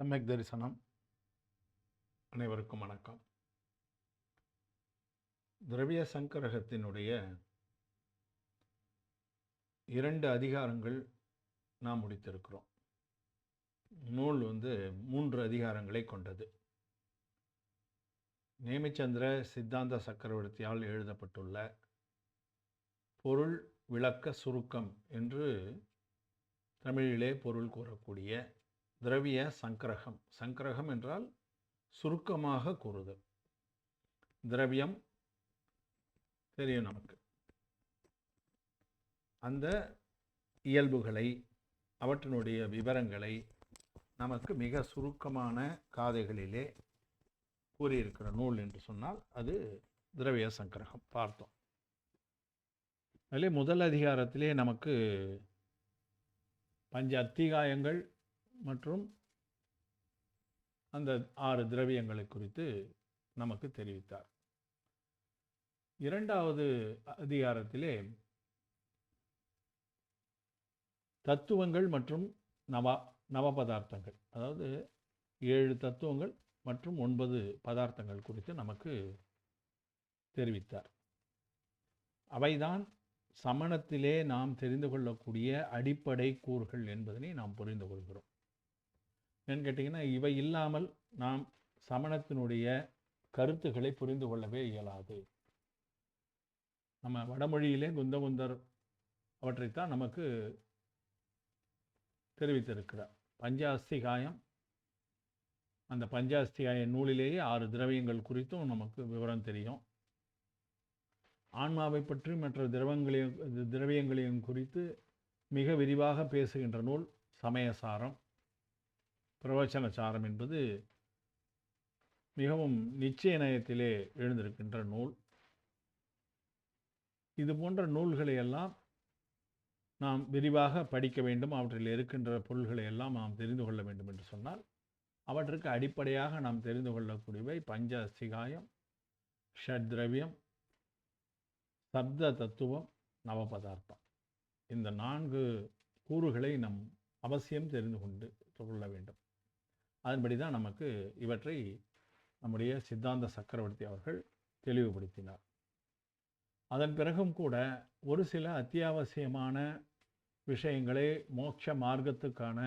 சமயக் தரிசனம். அனைவருக்கும் வணக்கம். திரவிய சங்கரகத்தினுடைய 2 அதிகாரங்கள் நாம் முடித்திருக்கிறோம். நூல் 3 அதிகாரங்களை கொண்டது. நேமிச்சந்திர சித்தாந்த சக்கரவர்த்தியால் எழுதப்பட்டுள்ள பொருள் விளக்க சுருக்கம் என்று தமிழிலே பொருள் கூறக்கூடிய திரவிய சங்கரகம். சங்கரகம் என்றால் சுருக்கமாக கூறுதல். திரவியம் தெரியும் நமக்கு. அந்த இயல்புகளை, அவற்றினுடைய விவரங்களை நமக்கு மிக சுருக்கமான காதைகளிலே கூறியிருக்கிற நூல் என்று சொன்னால் அது திரவிய சங்கரகம். பார்த்தோம். அதிலே முதல் அதிகாரத்திலே நமக்கு பஞ்ச அத்திகாயங்கள் மற்றும் அந்த 6 திரவியங்களை குறித்து நமக்கு தெரிவித்தார். 2வது அதிகாரத்திலே தத்துவங்கள் மற்றும் நவ பதார்த்தங்கள், அதாவது 7 தத்துவங்கள் மற்றும் 9 பதார்த்தங்கள் குறித்து நமக்கு தெரிவித்தார். அவைதான் சமணத்திலே நாம் தெரிந்து கொள்ளக்கூடிய அடிப்படை கூறுகள் என்பதனை நாம் புரிந்து கொள்கிறோம். ஏன்னு கேட்டிங்கன்னா, இவை இல்லாமல் நாம் சமணத்தினுடைய கருத்துக்களை புரிந்து கொள்ளவே இயலாது. நம்ம வடமொழியிலே குந்தகுந்தர் அவற்றைத்தான் நமக்கு தெரிவித்திருக்கிறார். பஞ்சாஸ்திகாயம், அந்த பஞ்சாஸ்திகாய நூலிலேயே 6 திரவியங்கள் குறித்தும் நமக்கு விவரம் தெரியும். ஆன்மாவை பற்றி மற்ற திரவியங்களையும் குறித்து மிக விரிவாக பேசுகின்ற நூல் சமயசாரம். பிரவச்சனசாரம் என்பது மிகவும் நிச்சய நயத்திலே எழுந்திருக்கின்ற நூல். இது போன்ற நூல்களை எல்லாம் நாம் விரிவாக படிக்க வேண்டும். அவற்றில் இருக்கின்ற பொருள்களை எல்லாம் நாம் தெரிந்து கொள்ள வேண்டும் என்று சொன்னால் அவற்றுக்கு அடிப்படையாக நாம் தெரிந்து கொள்ளக்கூடியவை பஞ்ச அஸ்திகாயம், ஷட்திரவியம், சப்த தத்துவம், நவபதார்த்தம். இந்த 4 கூறுகளை நம் அவசியம் தெரிந்து கொள்ள வேண்டும். அதன்படி தான் நமக்கு இவற்றை நம்முடைய சித்தாந்த சக்கரவர்த்தி அவர்கள் தெளிவுபடுத்தினார். அதன் பிறகும் கூட ஒரு சில அத்தியாவசியமான விஷயங்களை, மோட்ச மார்க்கத்துக்கான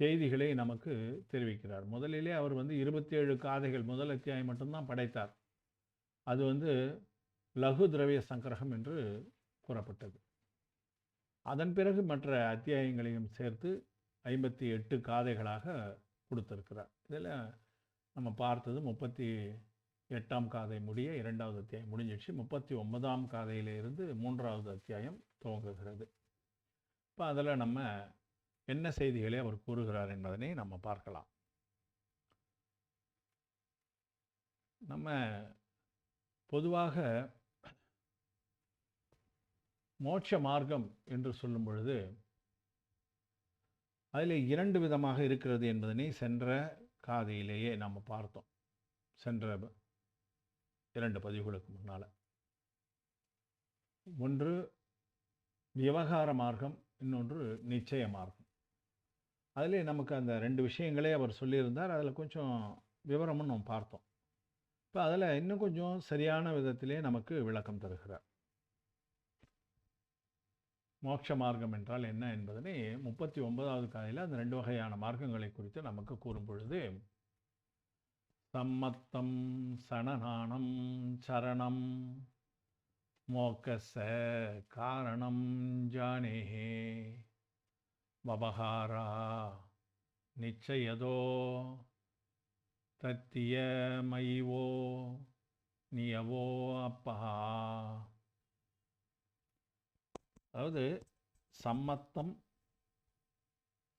செய்திகளை நமக்கு தெரிவிக்கிறார். முதலிலே அவர் 27 காதைகள், முதல் அத்தியாயம் மட்டும்தான் படைத்தார். அது லகு திரவிய சங்கரகம் என்று கூறப்பட்டது. அதன் பிறகு மற்ற அத்தியாயங்களையும் சேர்த்து 58 காதைகளாக கொடுத்திருக்கிறார். இதில் நம்ம பார்த்தது 38ஆம் காதை முடிய 2வது அத்தியாயம் முடிஞ்சிடுச்சு. 39ஆம் காதையிலிருந்து 3வது அத்தியாயம் துவங்குகிறது. இப்போ அதில் நம்ம என்ன செய்திகளை அவர் கூறுகிறார் என்பதனை நம்ம பார்க்கலாம். நம்ம பொதுவாக மோட்ச மார்க்கம் என்று சொல்லும் பொழுது அதில் 2 விதமாக இருக்கிறது என்பதனை சென்ற காதையிலேயே நாம் பார்த்தோம். சென்ற 2 பதிவுகளுக்கு முன்னால். ஒன்று விவகார மார்க்கம், இன்னொன்று நிச்சய மார்க்கம். அதிலே நமக்கு அந்த 2 விஷயங்களே அவர் சொல்லியிருந்தார். அதில் கொஞ்சம் விவரமும் நாம் பார்த்தோம். இப்போ அதில் இன்னும் கொஞ்சம் சரியான விதத்திலே நமக்கு விளக்கம் தருகிறார். மோட்ச மார்க்கம் என்றால் என்ன என்பதனை 39வது காதையில் அந்த 2 வகையான மார்க்கங்களை குறித்து நமக்கு கூறும் பொழுது, சம்மத்தம் சனநானம் சரணம் மோக்கச காரணம் ஜானேஹே வபகாரா நிச்சயதோ தத்தியமயிவோ நியவோ அப்பா. அதாவது சம்மத்தம்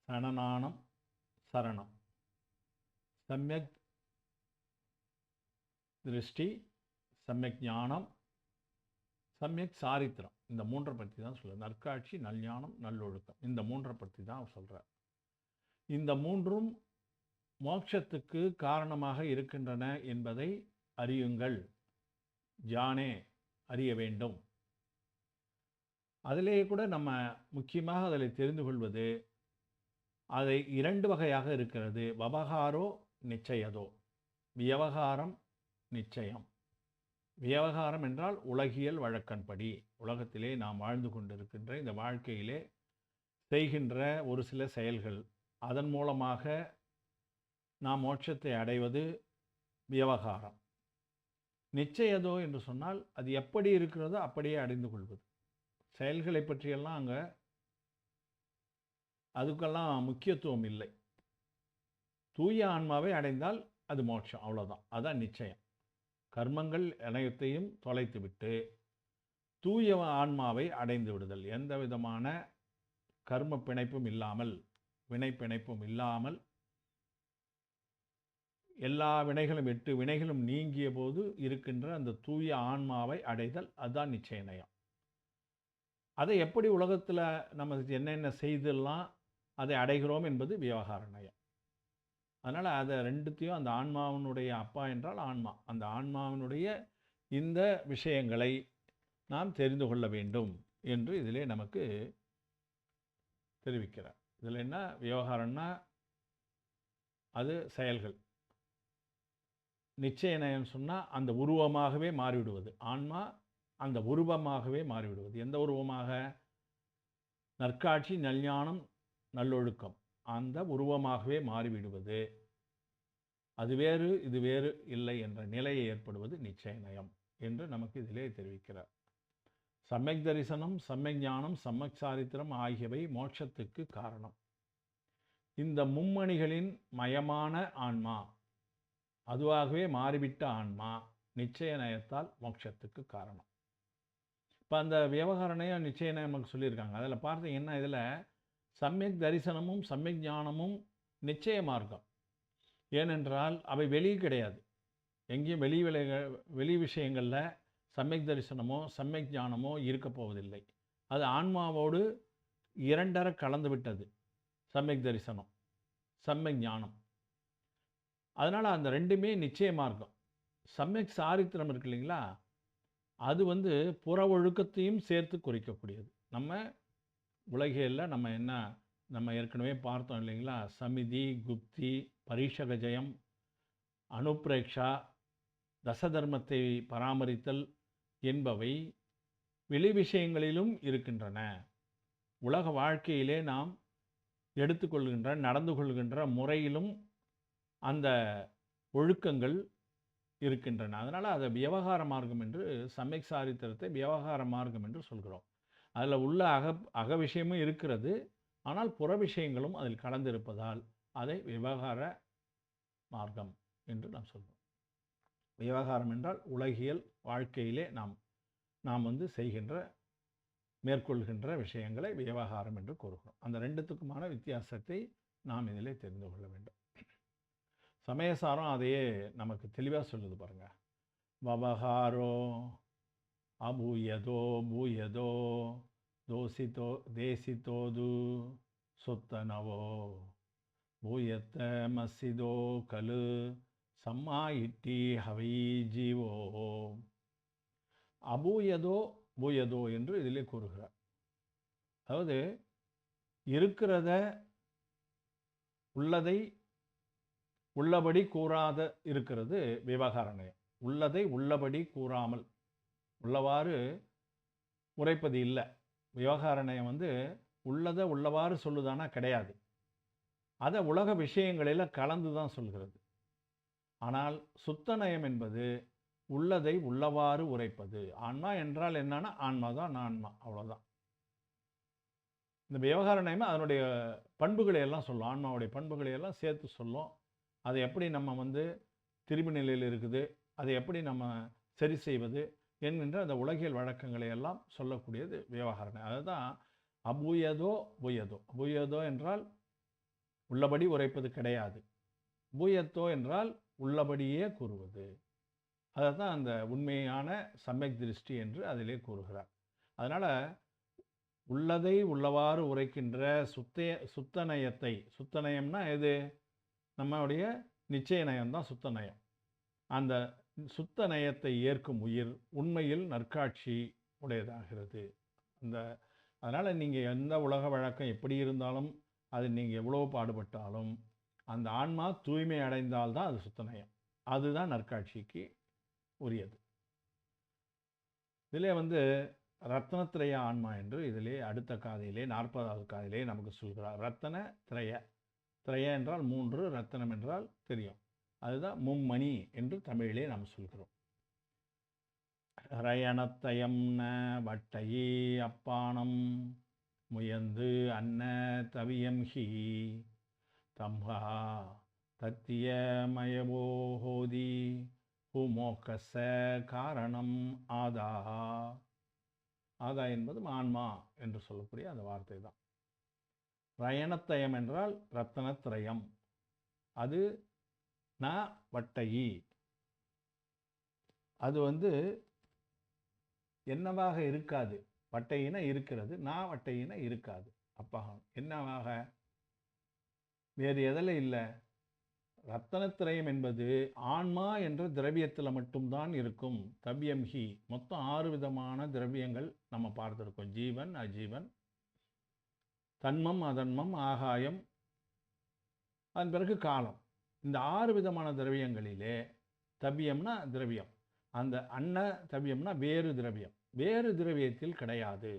சனநானம் சரணம், சம்யக் திருஷ்டி, சம்யக் ஞானம், சம்யக் சாரித்திரம். இந்த 3 பற்றி தான் சொல்கிறார். நற்காட்சி, நல்ஞானம், நல்லொழுக்கம். இந்த 3 பற்றி தான் சொல்கிறார். இந்த 3ம் மோட்சத்துக்கு காரணமாக இருக்கின்றன என்பதை அறியுங்கள். ஜானே, அறிய வேண்டும். அதிலேயே கூட நம்ம முக்கியமாக அதில் தெரிந்து கொள்வது அதை 2 வகையாக இருக்கிறது. வபகாரோ நிச்சயதோ. வியவகாரம், நிச்சயம். வியவகாரம் என்றால் உலகியல் வழக்கன்படி, உலகத்திலே நாம் வாழ்ந்து கொண்டிருக்கின்ற இந்த வாழ்க்கையிலே செய்கின்ற ஒரு சில செயல்கள், அதன் மூலமாக நாம் மோட்சத்தை அடைவது வியவகாரம். நிச்சயதோ என்று சொன்னால் அது எப்படி இருக்கிறதோ அப்படியே அடைந்து கொள்வது. செயல்களை பற்றியெல்லாம் அங்கே அதுக்கெல்லாம் முக்கியத்துவம் இல்லை. தூய ஆன்மாவை அடைந்தால் அது மோட்சம், அவ்வளோதான். அதான் நிச்சயம். கர்மங்கள் அனைத்தையும் தொலைத்துவிட்டு தூய ஆன்மாவை அடைந்து விடுதல். எந்த விதமான கர்ம பிணைப்பும் இல்லாமல், வினை பிணைப்பும் இல்லாமல், எல்லா வினைகளும் 8 வினைகளும் நீங்கிய போது இருக்கின்ற அந்த தூய ஆன்மாவை அடைதல், அதுதான் நிச்சய நயம். அதை எப்படி உலகத்தில் நம்ம என்னென்ன செய்தெல்லாம் அதை அடைகிறோம் என்பது விவகார நயம். அதனால் அதை ரெண்டுத்தையும், அந்த ஆன்மாவினுடைய அப்பா என்றால் ஆன்மா, அந்த ஆன்மாவினுடைய இந்த விஷயங்களை நாம் தெரிந்து கொள்ள வேண்டும் என்று இதிலே நமக்கு தெரிவிக்கிறார். இதில் என்ன விவகாரம்னா அது செயல்கள். நிச்சய நயம் சொன்னால் அந்த உருவமாகவே மாறிவிடுவது. ஆன்மா அந்த உருவமாகவே மாறிவிடுவது. எந்த உருவமாக? நற்காட்சி, நல்ஞானம், நல்லொழுக்கம், அந்த உருவமாகவே மாறிவிடுவது. அது வேறு இது வேறு இல்லை என்ற நிலையை ஏற்படுவது நிச்சய நயம் என்று நமக்கு இதிலே தெரிவிக்கிறார். சம்யக் தரிசனம், சம்யக் ஞானம், சம்யக் சாரித்திரம் ஆகியவை மோட்சத்துக்கு காரணம். இந்த மும்மணிகளின் மயமான ஆன்மா, அதுவாகவே மாறிவிட்ட ஆன்மா நிச்சய நயத்தால் மோட்சத்துக்கு காரணம். இப்போ அந்த விவகார நயம், நிச்சய நயம் நமக்கு சொல்லியிருக்காங்க. அதில் பார்த்தீங்கன்னா இதில் சம்யக் தரிசனமும் சம்யக் ஞானமும் நிச்சய மார்க்கம். ஏனென்றால் அவை வெளியே கிடையாது. எங்கேயும் வெளி விஷயங்களில் சம்யக் தரிசனமோ சம்யக் ஞானமோ இருக்க போவதில்லை. அது ஆன்மாவோடு இரண்டரை கலந்து விட்டது, சம்யக் தரிசனம், சம்யக் ஞானம். அதனால் அந்த ரெண்டுமே நிச்சய மார்க்கம். சம்யக் சாரித்திரம் இருக்கு இல்லைங்களா, அது புற ஒழுக்கத்தையும் சேர்த்து குறிக்கக்கூடியது. நம்ம உலகியலில் நம்ம ஏற்கனவே பார்த்தோம் இல்லைங்களா, சமிதி, குப்தி, பரீஷக ஜெயம், அனுப்ரேக்ஷா, தசதர்மத்தை பராமரித்தல் என்பவை வெளி விஷயங்களிலும் இருக்கின்றன. உலக வாழ்க்கையிலே நாம் எடுத்துக்கொள்கின்ற, நடந்து கொள்கின்ற முறையிலும் அந்த ஒழுக்கங்கள் இருக்கின்றன. அதனால் அதை விவகார மார்க்கம் என்று, சம்யக் சாரித்திரத்தை விவகார மார்க்கம் என்று சொல்கிறோம். அதில் உள்ள அக விஷயமும் இருக்கிறது, ஆனால் புற விஷயங்களும் அதில் கலந்திருப்பதால் அதை விவகார மார்க்கம் என்று நாம் சொல்கிறோம். விவகாரம் என்றால் உலகியல் வாழ்க்கையிலே நாம் செய்கின்ற, மேற்கொள்கின்ற விஷயங்களை விவகாரம் என்று கூறுகிறோம். அந்த ரெண்டுத்துக்குமான வித்தியாசத்தை நாம் இதிலே தெரிந்து கொள்ள வேண்டும். சமயசாரம் அதையே நமக்கு தெளிவாக சொல்லுது பாருங்க. வபகாரோ அபூயதோ பூயதோ தோசிதோ தேசிதோது சொத்தனவோ பூயத்த மசிதோ கலு சம்மா இட்டி ஹவை ஜீவோ. அபூயதோ பூயதோ என்று இதிலே கூறுகிறார். அதாவது இருக்கிறத, உள்ளதை உள்ளபடி கூறாத இருக்கிறது விவகார நயம். உள்ளதை உள்ளபடி கூறாமல் உள்ளவாறு உரைப்பது இல்லை. விவகார நயம் உள்ளதை உள்ளவாறு சொல்லுதானா? கிடையாது. அதை உலக விஷயங்களில் கலந்து தான் சொல்கிறது. ஆனால் சுத்த நயம் என்பது உள்ளதை உள்ளவாறு உரைப்பது. ஆன்மா என்றால் என்னன்னா, ஆன்மா தான் ஆன்மா, அவ்வளோதான். இந்த விவகார நயம் அதனுடைய பண்புகளை எல்லாம் சொல்லும், ஆன்மாவுடைய பண்புகளை எல்லாம் சேர்த்து சொல்லும். அதை எப்படி நம்ம திரும்பி நிலையில் இருக்குது, அதை எப்படி நம்ம சரி செய்வது என்கின்ற அந்த உலகியல் வழக்கங்களை எல்லாம் சொல்லக்கூடியது விவகார நயம். அதுதான் அபூயதோ பூயதோ. பூயதோ என்றால் உள்ளபடி உரைப்பது கிடையாது. பூயத்தோ என்றால் உள்ளபடியே கூறுவது. அதை தான் அந்த உண்மையான சம்யக் திருஷ்டி என்று அதிலே கூறுகிறார். அதனால் உள்ளதை உள்ளவாறு உரைக்கின்ற சுத்த நயத்தை, சுத்த நயம்னா எது? நம்மளுடைய நிச்சய நயம்தான் சுத்த நயம். அந்த சுத்த நயத்தை ஏற்கும் உயிர் உண்மையில் நற்காட்சி உடையதாகிறது. அதனால் நீங்கள் எந்த உலக வழக்கம் எப்படி இருந்தாலும் அது நீங்கள் எவ்வளோ பாடுபட்டாலும் அந்த ஆன்மா தூய்மை அடைந்தால்தான் அது சுத்தநயம். அதுதான் நற்காட்சிக்கு உரியது. இதிலே ரத்னத்திரய ஆன்மா என்று இதிலே அடுத்த காதையிலே 40வது காதையிலே நமக்கு சொல்கிறார். ரத்தன திரய, திரய என்றால் 3, ரத்தனம் என்றால் தெரியும், அதுதான் மும்மணி என்று தமிழிலே நாம் சொல்கிறோம். ரயணத்தயம் ந வட்டையே அப்பானம் முயந்து அன்ன தவியம் ஹி தம்ஹா தத்திய மயவோ ஹோதி ஹுமோகச காரணம் ஆதா. ஆதா என்பது ஆன்மா என்று சொல்லக்கூடிய அந்த வார்த்தை தான். ரயணத்தயம் என்றால் ரத்தனத்திரயம், அது ந வட்டையி, அது என்னவாக இருக்காது. வட்டையின இருக்கிறது, நான் வட்டையின இருக்காது. அப்பா என்னவாக, வேறு எதில் இல்லை. ரத்தனத்திரயம் என்பது ஆன்மா என்ற திரவியத்தில் மட்டும்தான் இருக்கும். தவ்யம் ஹி, மொத்தம் 6 விதமான திரவியங்கள் நம்ம பார்த்துருக்கோம். ஜீவன், அஜீவன், தன்மம், அதன்மம், ஆகாயம், அதன் பிறகு காலம். இந்த 6 விதமான திரவியங்களிலே தவ்யம்னா திரவியம், அந்த அன்ன தவ்யம்னா வேறு திரவியம். வேறு திரவியத்தில் கிடையாது.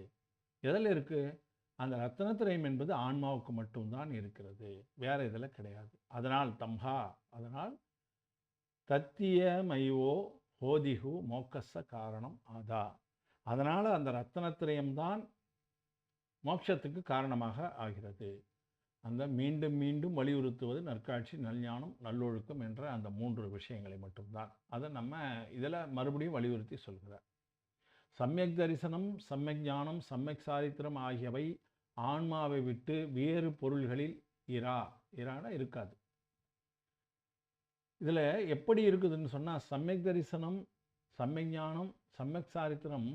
எதில் இருக்குது? அந்த ரத்தனத்திரயம் என்பது ஆன்மாவுக்கு மட்டும்தான் இருக்கிறது, வேற இதில் கிடையாது. அதனால் தம்ஹா, அதனால் தத்திய மைவோ ஹோதிஹு மோக்கச காரணம் ஆதா, அதனால் அந்த ரத்தனத்திரயம்தான் மோட்சத்துக்கு காரணமாக ஆகிறது. அந்த மீண்டும் மீண்டும் வலியுறுத்துவது நற்காட்சி, நல்ஞானம், நல்லொழுக்கம் என்ற அந்த 3 விஷயங்களை மட்டும்தான். அதை நம்ம இதில் மறுபடியும் வலியுறுத்தி சொல்கிறார். சமயக் தரிசனம், சமயக் ஞானம், சமயக் சாரித்திரம் ஆகியவை ஆன்மாவை விட்டு வேறு பொருள்களில் இரான இருக்காது. இதில் எப்படி இருக்குதுன்னு சொன்னால், சமயக் தரிசனம், சமயக் ஞானம், சமயக் சாரித்திரம்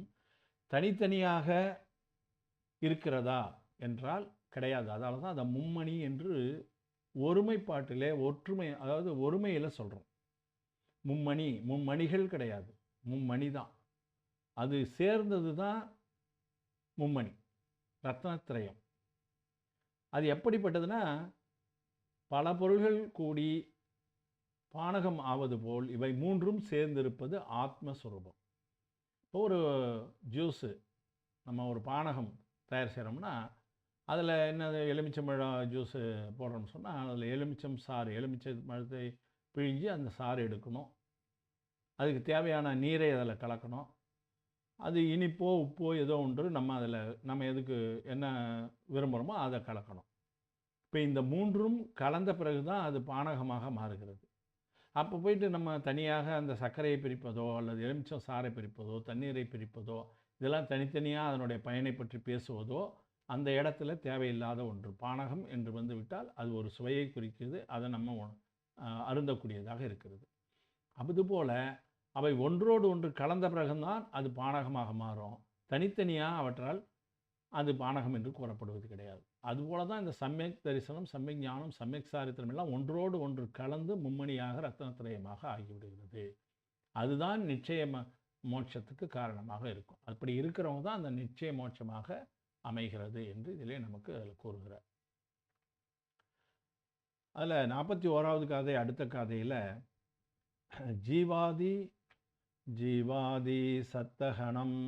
தனித்தனியாக இருக்கிறதா என்றால் கிடையாது. அதனால தான் அதை மும்மணி என்று ஒருமைப்பாட்டிலே ஒற்றுமை, அதாவது ஒருமையில் சொல்கிறோம். மும்மணிகள் கிடையாது, மும்மணி தான். அது சேர்ந்தது தான் மும்மணி, ரத்னத்திரயம். அது எப்படிப்பட்டதுன்னா, பல பொருள்கள் கூடி பானகம் ஆவது போல் இவை 3ம் சேர்ந்திருப்பது ஆத்மஸ்வரூபம். இப்போ ஒரு ஜூஸு, நம்ம ஒரு பானகம் தயார் செய்கிறோம்னா அதில் என்னது, எலுமிச்சம்பழம் ஜூஸு போடுறோம்னு சொன்னால் அதில் எலுமிச்சம் சாறு, எலுமிச்சை பழத்தை பிழிஞ்சு அந்த சாறு எடுக்கணும். அதுக்கு தேவையான நீரை அதில் கலக்கணும். அது இனிப்போ உப்போ ஏதோ ஒன்று நம்ம எதுக்கு என்ன விரும்புகிறோமோ அதை கலக்கணும். இப்போ இந்த 3ம் கலந்த பிறகு தான் அது பானகமாக மாறுகிறது. அப்போ போயிட்டு நம்ம தனியாக அந்த சர்க்கரையை பிரிப்பதோ அல்லது எலுமிச்சம் சாறை பிரிப்பதோ தண்ணீரை பிரிப்பதோ இதெல்லாம் தனித்தனியாக அதனுடைய பயனை பற்றி பேசுவதோ அந்த இடத்துல தேவையில்லாத ஒன்று. பானகம் என்று விட்டால் அது ஒரு சுவையை குறிக்கிறது, அதை நம்ம அருந்தக்கூடியதாக இருக்கிறது. அதுபோல் அவை ஒன்றோடு ஒன்று கலந்த பிறகுதான் அது பானகமாக மாறும். தனித்தனியாக அவற்றால் அது பானகம் என்று கூறப்படுவது கிடையாது. அதுபோல தான் இந்த சமயக் தரிசனம், சமயக் ஞானம், சமயக் சாரித்திரம் எல்லாம் ஒன்றோடு ஒன்று கலந்து மும்மணியாக ரத்னத்திரயமாக ஆகிவிடுகிறது. அதுதான் நிச்சய மோட்சத்துக்கு காரணமாக இருக்கும். அப்படி இருக்கிறவங்க தான் அந்த நிச்சய மோட்சமாக அமைகிறது என்று இதிலே நமக்கு அதில் கூறுகிறார். அதில் 41வது காதை, அடுத்த காதையில் ஜீவாதி சத்தகணம்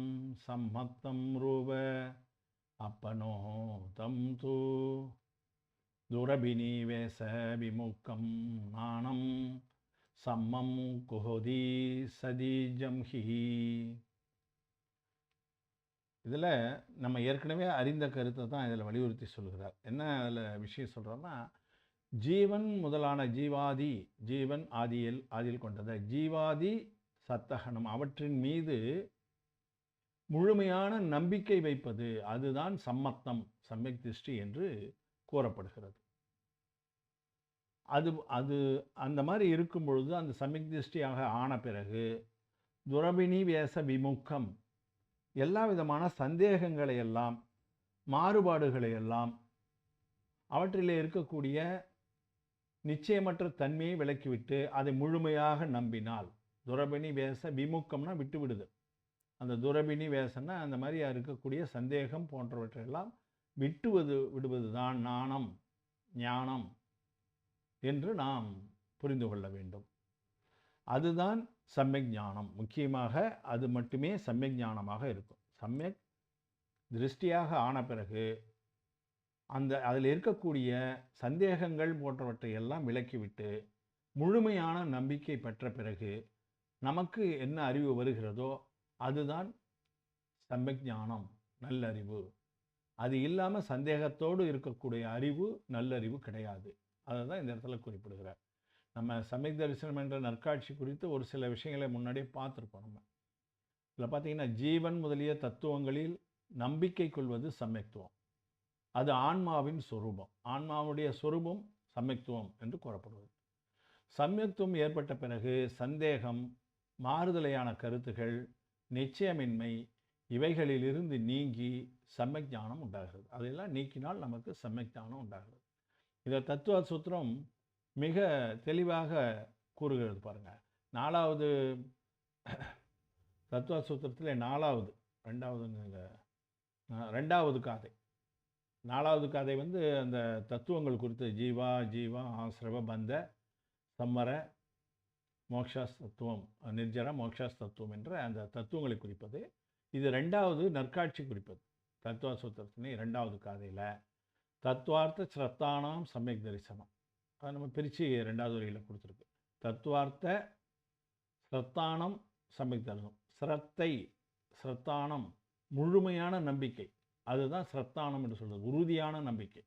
சம்மத்தம் ரூப அப்பனோ தம் தூ துரபினிவேச விமுக்கம் நாணம் சம்மம் குஹோதி சதீஜம் ஹி. இதில் நம்ம ஏற்கனவே அறிந்த கருத்தை தான் இதில் வலியுறுத்தி சொல்கிறார். என்ன அதில் விஷயம் சொல்கிறோன்னா, ஜீவன் முதலான ஜீவன் ஆதியில் கொண்டது ஜீவாதி சத்தகணம், அவற்றின் மீது முழுமையான நம்பிக்கை வைப்பது, அதுதான் சம்மத்தம், சமயக் திருஷ்டி என்று கூறப்படுகிறது. அது அந்த மாதிரி இருக்கும் பொழுது அந்த சமயக் திருஷ்டியாக ஆன பிறகு துரபினி வேச விமுக்கம், எல்லா விதமான சந்தேகங்களை எல்லாம், மாறுபாடுகளை எல்லாம், அவற்றிலே இருக்கக்கூடிய நிச்சயமற்ற தன்மையை விலக்கிவிட்டு அதை முழுமையாக நம்பினால், துரபினி வேச விமுக்கம்னா விட்டு விடுது. அந்த துரபினி வேசன்னா அந்த மாதிரி இருக்கக்கூடிய சந்தேகம் போன்றவற்றையெல்லாம் விடுவது தான் நாணம். ஞானம் என்று நாம் புரிந்து கொள்ள வேண்டும். அதுதான் சம்யக் ஞானம். முக்கியமாக அது மட்டுமே சம்யக் ஞானமாக இருக்கும். சம்யக் திருஷ்டியாக ஆன பிறகு அதில் இருக்கக்கூடிய சந்தேகங்கள் போன்றவற்றை எல்லாம் விலக்கிவிட்டு முழுமையான நம்பிக்கை பெற்ற பிறகு நமக்கு என்ன அறிவு வருகிறதோ அதுதான் சம்யக் ஞானம், நல்லறிவு. அது இல்லாமல் சந்தேகத்தோடு இருக்கக்கூடிய அறிவு நல்லறிவு கிடையாது. அதை தான் இந்த இடத்துல குறிப்பிடுகிறார். நம்ம சம்யக் தரிசனம் என்ற நற்காட்சி குறித்து ஒரு சில விஷயங்களை முன்னாடியே பார்த்துருக்கோம். நம்ம இதில் பார்த்தீங்கன்னா ஜீவன் முதலிய தத்துவங்களில் நம்பிக்கை கொள்வது சம்யக்துவம். அது ஆன்மாவின் சொரூபம். ஆன்மாவுடைய சொரூபம் சம்யக்துவம் என்று கூறப்படுவது. சம்யக்துவம் ஏற்பட்ட பிறகு சந்தேகம், மாறுதலையான கருத்துகள், நிச்சயமின்மை இவைகளிலிருந்து நீங்கி சம்யக் ஞானம் உண்டாகிறது. அதையெல்லாம் நீக்கினால் நமக்கு சம்யக் ஞானம் உண்டாகிறது. இதை தத்துவ சூத்திரம் மிக தெளிவாக கூறுகிறது பாருங்க. 4வது தத்துவ சூத்திரத்தில் 2வது காதை. 4வது காதை அந்த தத்துவங்கள் குறித்து ஜீவா, ஆசிரவ, பந்த, சம்மர, மோக்ஷாஸ் தத்துவம், நிர்ஜர, மோக்ஷாஸ் தத்துவம் என்ற அந்த தத்துவங்களை குறிப்பது. இது 2வது நற்காட்சி குறிப்பது. தத்துவ சூத்திரத்தின் 2வது காதையில் தத்துவார்த்த ஸ்ரத்தானாம் சம்யக் தரிசனம். அதை நம்ம பிரித்து 2வது வரியில் கொடுத்துருக்கு. தத்துவார்த்த ஸ்ரத்தானம் சம்யக் தரிசனம். ஸ்ரத்தானம் முழுமையான நம்பிக்கை, அதுதான் ஸ்ரத்தானம் என்று சொல்கிறது. உறுதியான நம்பிக்கை.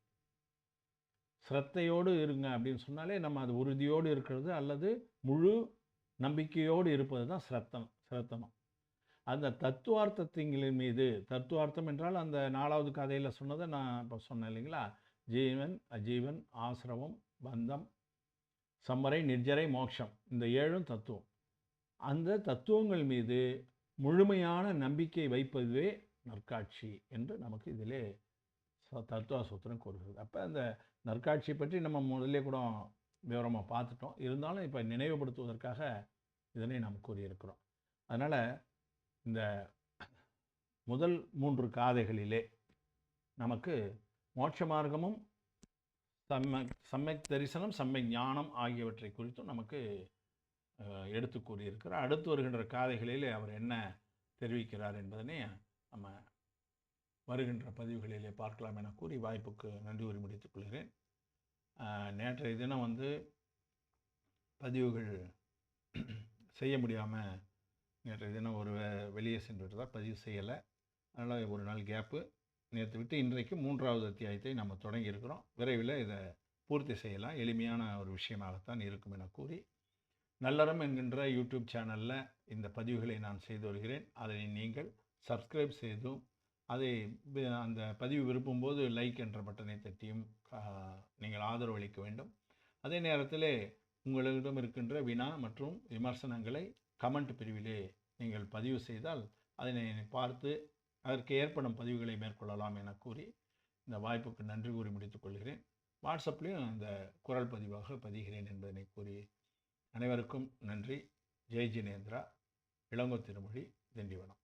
ஸ்ரத்தையோடு இருங்க அப்படின்னு சொன்னாலே நம்ம அது உறுதியோடு இருக்கிறது அல்லது முழு நம்பிக்கையோடு இருப்பது தான் ஸ்ரத்தனம். அந்த தத்துவார்த்தத்தின் மீது, தத்துவார்த்தம் என்றால் அந்த 4வது கதையில் சொன்னதை நான் இப்போ சொன்னேன் இல்லைங்களா? ஜீவன், அஜீவன், ஆசிரவம், பந்தம், சம்மரை, நிர்ஜரை, மோட்சம், இந்த 7 தத்துவம். அந்த தத்துவங்கள் மீது முழுமையான நம்பிக்கை வைப்பதுவே நற்காட்சி என்று நமக்கு இதிலே தத்துவ சூத்திரம் கூறுகிறது. அப்போ அந்த நற்காட்சி பற்றி நம்ம முதல்ல கூட விவரமாக பார்த்துட்டோம். இருந்தாலும் இப்போ நினைவுபடுத்துவதற்காக இதனை நாம் கூறியிருக்கிறோம். அதனால் இந்த முதல் 3 காதைகளிலே நமக்கு மோட்ச மார்க்கமும் சம்யக் தரிசனம், சம்யக் ஞானம் ஆகியவற்றை குறித்தும் நமக்கு எடுத்து கூறியிருக்கிறார். அடுத்து வருகின்ற காதைகளிலே அவர் என்ன தெரிவிக்கிறார் என்பதனை நம்ம வருகின்ற பதிவுகளிலே பார்க்கலாம் என கூறி வாய்ப்புக்கு நன்றி கூறி முடித்துக் கொள்கிறேன். நேற்றைய தினம் பதிவுகள் செய்ய முடியாமல் நேற்றைய தினம் ஒரு வெளியே சென்று தான் பதிவு செய்யலை. அதனால் ஒரு நாள் கேப்பு. நேற்று விட்டு இன்றைக்கு 3வது அத்தியாயத்தை நம்ம தொடங்கி இருக்கிறோம். விரைவில் இதை பூர்த்தி செய்யலாம். எளிமையான ஒரு விஷயமாகத்தான் இருக்கும் என கூறி, நல்லறம் என்கின்ற யூடியூப் சேனலில் இந்த பதிவுகளை நான் செய்து வருகிறேன். அதை நீங்கள் சப்ஸ்கிரைப் செய்தும் அந்த பதிவு விரும்பும்போது லைக் என்ற பட்டனை தட்டியும் நீங்கள் ஆதரவு அளிக்க வேண்டும். அதே நேரத்தில் உங்களிடம் இருக்கின்ற வினா மற்றும் விமர்சனங்களை கமெண்ட் பிரிவிலே நீங்கள் பதிவு செய்தால் அதனை பார்த்து அதற்கு ஏற்படும் பதிவுகளை மேற்கொள்ளலாம் என கூறி இந்த வாய்ப்புக்கு நன்றி கூறி முடித்துக் கொள்கிறேன். வாட்ஸ்அப்லேயும் அந்த குரல் பதிவாக பதிகிறேன் என்பதனை கூறி அனைவருக்கும் நன்றி. ஜெய் ஜினேந்திரா. இளங்கோ திருமொழி, திண்டிவனம்.